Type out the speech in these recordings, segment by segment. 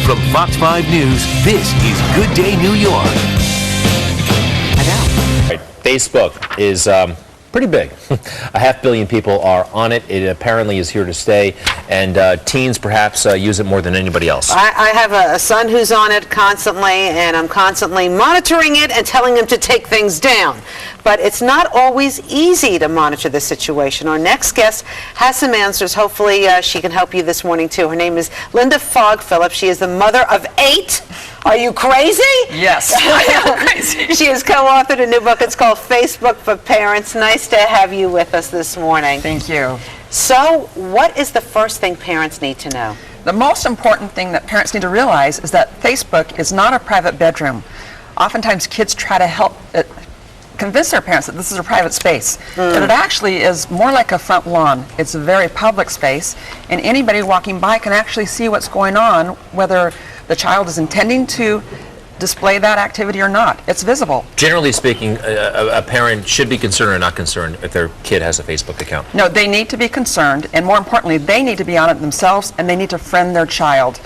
From Fox 5 News, this is Good Day New York. Right. Facebook is pretty big. 500 million people are on it. It apparently is here to stay, and teens perhaps use it more than anybody else. I have a son who's on it constantly, and I'm constantly monitoring it and telling him to take things down. But it's not always easy to monitor this situation. Our next guest has some answers. Hopefully she can help you this morning too. Her name is Linda Fogg-Phillips. She is the mother of 8. Are you crazy? Yes, I am crazy. She has co-authored a new book. It's called Facebook for Parents. Nice to have you with us this morning. Thank you. So, what is the first thing parents need to know? The most important thing that parents need to realize is that Facebook is not a private bedroom. Oftentimes kids try to convince their parents that this is a private space. But it actually is more like a front lawn. It's a very public space, and anybody walking by can actually see what's going on, whether the child is intending to display that activity or not. It's visible. Generally speaking, a parent should be concerned or not concerned if their kid has a Facebook account. No, they need to be concerned, and more importantly, they need to be on it themselves, and they need to friend their child.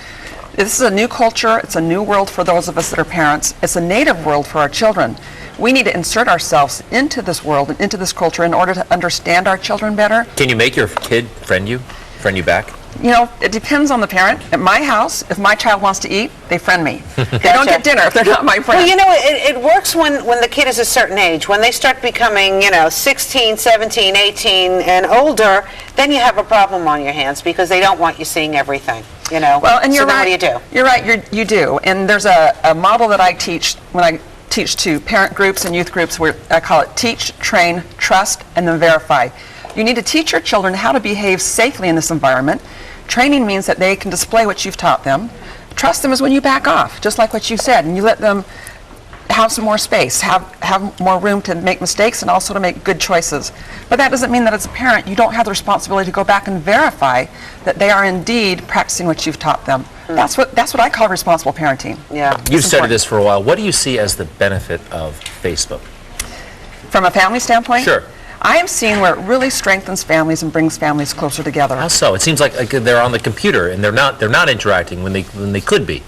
This is a new culture. It's a new world for those of us that are parents. It's a native world for our children. We need to insert ourselves into this world and into this culture in order to understand our children better. Can you make your kid friend you back? You know, it depends on the parent. At my house, if my child wants to eat, they friend me. They don't get dinner if they're not my friend. Well, you know, it works when the kid is a certain age. When they start becoming, 16, 17, 18, and older, then you have a problem on your hands because they don't want you seeing everything, Well, and you're so then right. what do you do? You're right, you do. And there's a model that I teach when I teach to parent groups and youth groups where I call it teach, train, trust, and then verify. You need to teach your children how to behave safely in this environment. Training means that they can display what you've taught them. Trust them is when you back off, just like what you said, and you let them have some more space, have more room to make mistakes and also to make good choices. But that doesn't mean that as a parent you don't have the responsibility to go back and verify that they are indeed practicing what you've taught them. That's what I call responsible parenting. Yeah. You've studied this for a while. What do you see as the benefit of Facebook? From a family standpoint? Sure. I am seeing where it really strengthens families and brings families closer together. How so? It seems like they're on the computer and they're not interacting when they could be.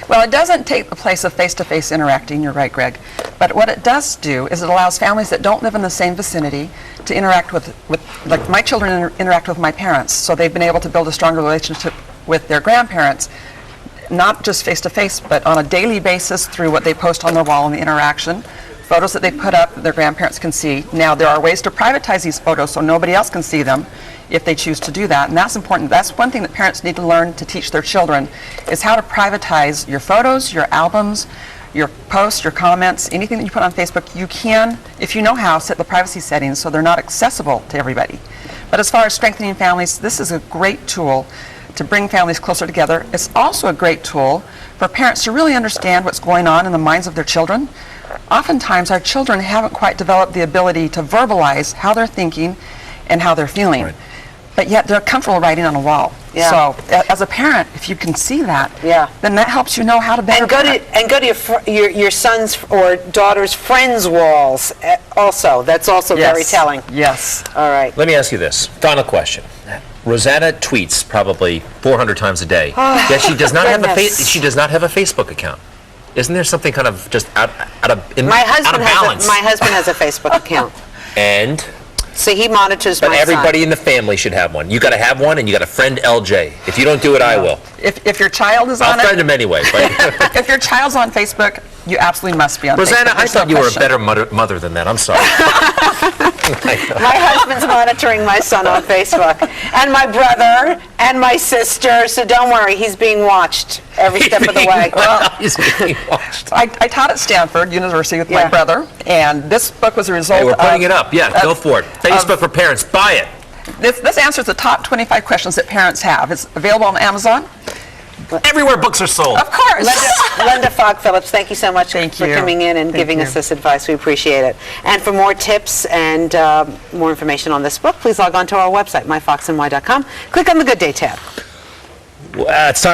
Well, it doesn't take the place of face-to-face interacting, you're right, Greg. But what it does do is it allows families that don't live in the same vicinity to interact with like my children interact with my parents, so they've been able to build a stronger relationship with their grandparents, not just face-to-face, but on a daily basis through what they post on their wall and the interaction. Photos that they put up that their grandparents can see. Now, there are ways to privatize these photos so nobody else can see them if they choose to do that, and that's important. That's one thing that parents need to learn to teach their children, is how to privatize your photos, your albums, your posts, your comments, anything that you put on Facebook. You can, if you know how, set the privacy settings so they're not accessible to everybody. But as far as strengthening families, this is a great tool to bring families closer together. It's also a great tool for parents to really understand what's going on in the minds of their children. Oftentimes, our children haven't quite developed the ability to verbalize how they're thinking and how they're feeling. Right. But yet they're comfortable writing on a wall. Yeah. So, as a parent, if you can see that, Yeah. then that helps you know how to better And go to your son's or daughter's friends' walls also. That's also very telling. Yes. All right. Let me ask you this. Final question. Rosanna tweets probably 400 times a day. Yet she does not have a Facebook account. Isn't there something kind of just out of balance? My husband has a Facebook account. And So he monitors my but son. everybody in the family should have one. You got to have one, and you got to friend LJ. If you don't do it, I will. If your child is on I'll friend him anyway. But if your child's on Facebook, you absolutely must be on Rosanna, Facebook. I thought you were a better mother than that. I'm sorry. My husband's monitoring my son on Facebook, and my brother, and my sister, so don't worry, he's being watched every step of the way. He's being watched. I taught at Stanford University with my brother, and this book was a result Hey, we're putting it up. Yeah, go for it. Facebook for Parents. Buy it. This answers the top 25 questions that parents have. It's available on Amazon. Everywhere books are sold. Of course. Linda Fogg-Phillips, thank you so much for you. coming in and giving us this advice. We appreciate it. And for more tips and more information on this book, please log on to our website, myfoxny.com. Click on the Good Day tab. It's time.